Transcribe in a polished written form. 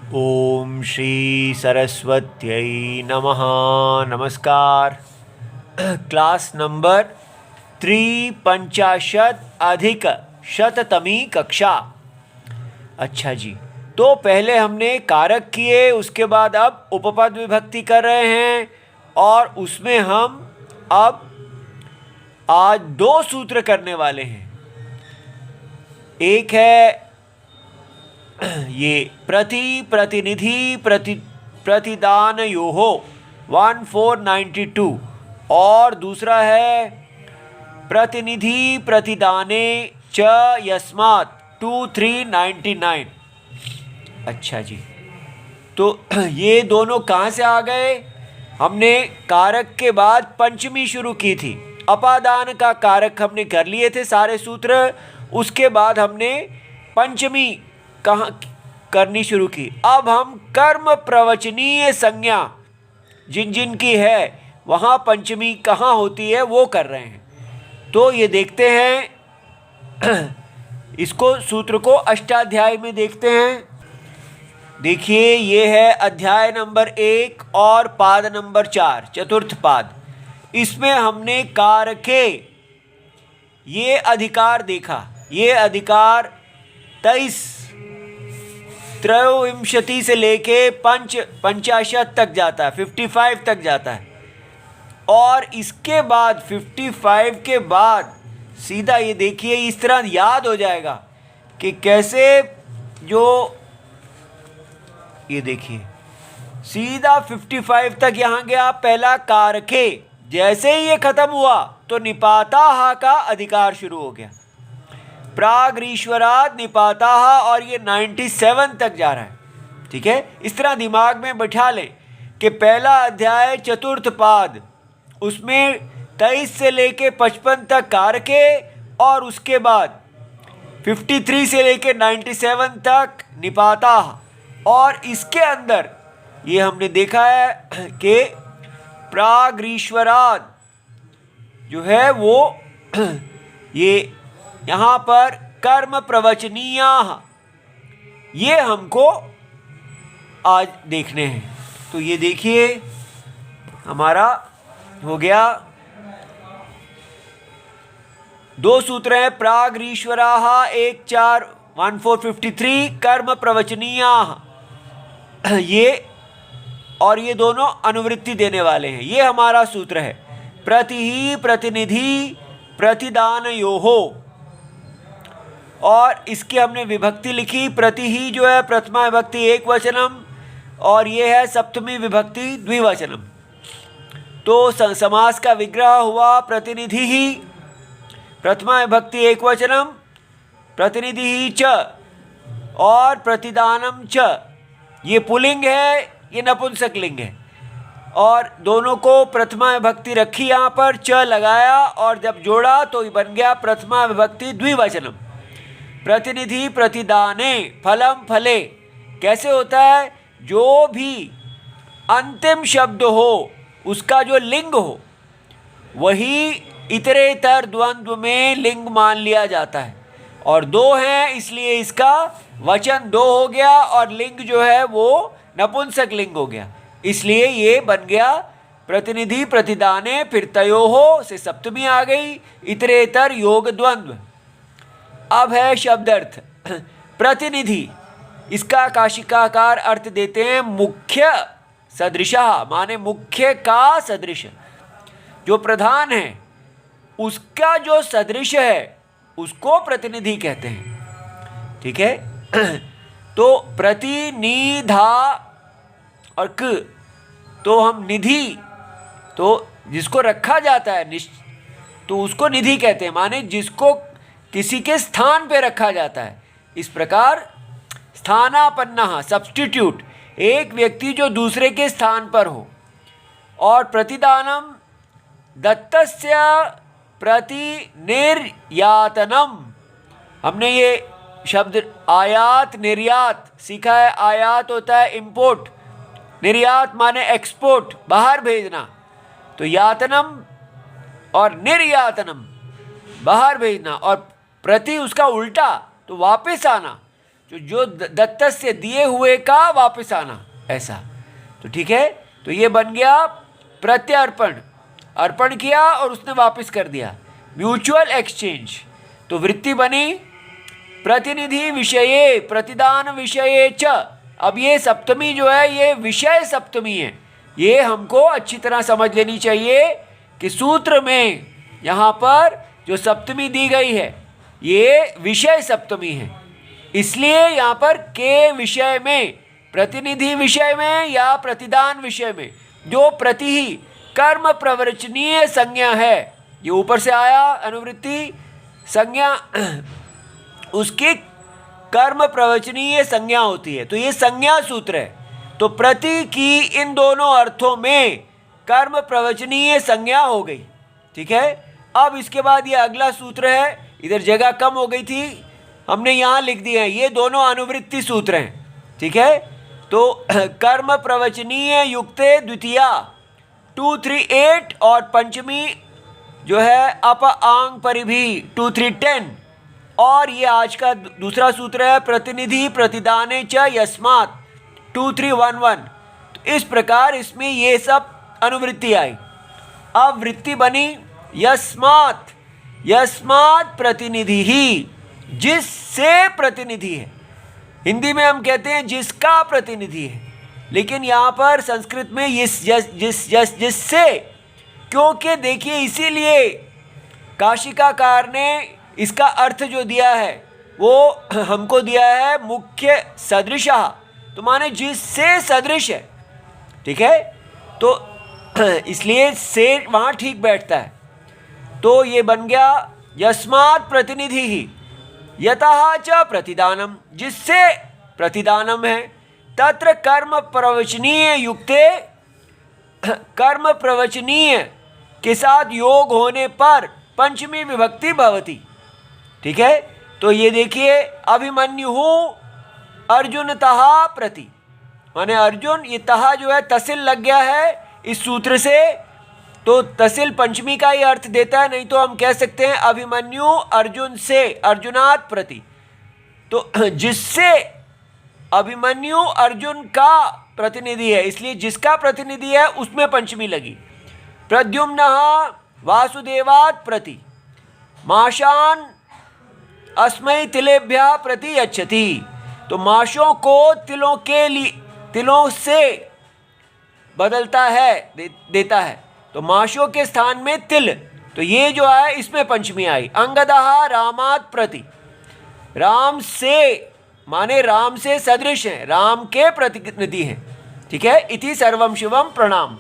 ओम श्री सरस्वत्यै नमः। नमस्कार। Class number 350 कक्षा। अच्छा जी, तो पहले हमने कारक किए, उसके बाद अब उपपद विभक्ति कर रहे हैं और उसमें हम अब आज दो सूत्र करने वाले हैं। एक है ये प्रतिनिधि प्रतिदानयोः 1492 और दूसरा है प्रतिनिधि प्रतिदाने च यस्मात् 2399। अच्छा जी, तो ये दोनों कहाँ से आ गए? हमने कारक के बाद पंचमी शुरू की थी। अपादान का कारक हमने कर लिए थे सारे सूत्र, उसके बाद हमने पंचमी कहाँ करनी शुरू की। अब हम कर्म प्रवचनीय संज्ञा जिन जिन की है वहाँ पंचमी कहाँ होती है वो कर रहे हैं। तो ये देखते हैं इसको सूत्र को अष्टाध्याय में देखते हैं। देखिए, ये है अध्याय नंबर 1 और पाद नंबर 4, चतुर्थ पाद। इसमें हमने कारके ये अधिकार देखा। ये अधिकार 23 से लेके 50 तक जाता है, 55 तक जाता है। और इसके बाद 55 के बाद सीधा ये देखिए, इस तरह याद हो जाएगा कि कैसे, जो ये देखिए सीधा 55 तक यहाँ गया पहला कारके। जैसे ही ये खत्म हुआ तो निपाताहा का अधिकार शुरू हो गया। प्राग्रीश्वराद निपाताहा, और ये 97 तक जा रहा है। ठीक है, इस तरह दिमाग में बैठा लें कि पहला अध्याय चतुर्थ पाद, उसमें 23 से लेके 55 तक कारके, और उसके बाद 53 से लेके 97 तक निपाताहा। और इसके अंदर ये हमने देखा है कि प्राग्रीश्वराद जो है वो ये यहाँ पर कर्म प्रवचनीय, ये हमको आज देखने हैं। तो ये देखिए हमारा हो गया, दो सूत्र हैं प्राग्रीश्वराः 1453 कर्म प्रवचनीय, ये और ये दोनों अनुवृत्ति देने वाले हैं। ये हमारा सूत्र है प्रतिहि प्रतिनिधि प्रतिदानयोः। और इसकी हमने विभक्ति लिखी। प्रतिहि जो है प्रथमा विभक्ति एक वचनम, और ये है सप्तमी विभक्ति द्विवचनम। तो समास का विग्रह हुआ प्रतिनिधि ही, प्रथमा विभक्ति एक वचनम, प्रतिनिधि ही च, और प्रतिदानम च। ये पुल्लिंग है, ये नपुंसक लिंग है, और दोनों को प्रथमा विभक्ति रखी यहाँ पर, च लगाया, और जब जोड़ा तो बन गया प्रथमा विभक्ति द्विवचनम। प्रतिनिधि प्रतिदाने फलम फले। कैसे होता है? जो भी अंतिम शब्द हो उसका जो लिंग हो वही इतरेतर द्वंद्व में लिंग मान लिया जाता है। और दो हैं इसलिए इसका वचन दो हो गया, और लिंग जो है वो नपुंसक लिंग हो गया, इसलिए ये बन गया प्रतिनिधि प्रतिदाने। फिर तयोहो से सप्तमी आ गई, इतरेतर योग द्वंद्व। अब है शब्दार्थ। प्रतिनिधि, इसका काशिकाकार अर्थ देते हैं मुख्य सदृशः, माने मुख्य का सदृश, जो प्रधान है उसका जो सदृश है उसको प्रतिनिधि कहते हैं। ठीक है, तो प्रतिनिधा और क, तो हम निधि, तो जिसको रखा जाता है तो उसको निधि कहते हैं, माने जिसको किसी के स्थान पे रखा जाता है। इस प्रकार स्थानापन्नः सब्स्टिट्यूट, एक व्यक्ति जो दूसरे के स्थान पर हो। और प्रतिदानम दत्तस्य प्रतिनिर्यातनम, हमने ये शब्द आयात निर्यात सीखा है। आयात होता है इंपोर्ट, निर्यात माने एक्सपोर्ट, बाहर भेजना। तो यातनम और निर्यातनम बाहर भेजना, और प्रति उसका उल्टा तो वापस आना। जो दत्तस्य दिए हुए का वापस आना, ऐसा। तो ठीक है, तो ये बन गया प्रत्यर्पण, अर्पण किया और उसने वापस कर दिया, म्यूचुअल एक्सचेंज। तो वृत्ति बनी प्रतिनिधि विषये प्रतिदान विषये च। अब ये सप्तमी जो है ये विषय सप्तमी है, ये हमको अच्छी तरह समझ लेनी चाहिए कि सूत्र में यहाँ पर जो सप्तमी दी गई है ये विषय सप्तमी है। इसलिए यहाँ पर के विषय में, प्रतिनिधि विषय में या प्रतिदान विषय में जो प्रति ही कर्म प्रवचनीय संज्ञा है, ये ऊपर से आया अनुवृत्ति संज्ञा, उसकी कर्म प्रवचनीय संज्ञा होती है, तो ये संज्ञा सूत्र है। तो प्रति की इन दोनों अर्थों में कर्म प्रवचनीय संज्ञा हो गई। ठीक है, अब इसके बाद ये अगला सूत्र है, इधर जगह कम हो गई थी, हमने यहाँ लिख दिए हैं, ये दोनों अनुवृत्ति सूत्र हैं। ठीक है, तो कर्म प्रवचनीय युक्ते द्वितीया 2 3 8 और पंचमी जो है अप आंग परिभी 2 3 10, और ये आज का दूसरा सूत्र है प्रतिनिधि प्रतिदाने च यस्मात् 2 3 1 1। तो इस प्रकार इसमें ये सब अनुवृत्ति आई। अब वृत्ति बनी यस्मात्, यस्मात् प्रतिनिधि ही, जिससे प्रतिनिधि है। हिंदी में हम कहते हैं जिसका प्रतिनिधि है, लेकिन यहाँ पर संस्कृत में जिससे, क्योंकि देखिए इसीलिए काशिकाकार ने इसका अर्थ जो दिया है वो हमको दिया है मुख्य सदृशः, तो माने जिससे सदृश है। ठीक है, तो इसलिए से वहाँ ठीक बैठता है। तो ये बन गया यस्मात् प्रतिनिधि ही, यतः च प्रतिदानम, जिससे प्रतिदानम है, तत्र कर्म प्रवचनीय युक्ते, कर्म प्रवचनीय के साथ योग होने पर पंचमी विभक्ति भवति। ठीक है, तो ये देखिए अभिमन्यु अर्जुन तहा प्रति, माने अर्जुन, ये तहा जो है तसिल लग गया है इस सूत्र से, तो तसिल पंचमी का ही अर्थ देता है, नहीं तो हम कह सकते हैं अभिमन्यु अर्जुन से, अर्जुनात् प्रति। तो जिससे अभिमन्यु अर्जुन का प्रतिनिधि है, इसलिए जिसका प्रतिनिधि है उसमें पंचमी लगी। प्रद्युम्नः वासुदेवात् प्रति माशान अस्मै तिलेभ्यः प्रति यच्छति। तो माशों को तिलों के लिए, तिलों से बदलता है, देता है, तो माशों के स्थान में तिल, तो ये जो है इसमें पंचमी आई। अंगदः रामात् प्रति, राम से माने राम से सदृश है, राम के प्रतिनिधि हैं। ठीक है, इति सर्वम शिवम प्रणाम।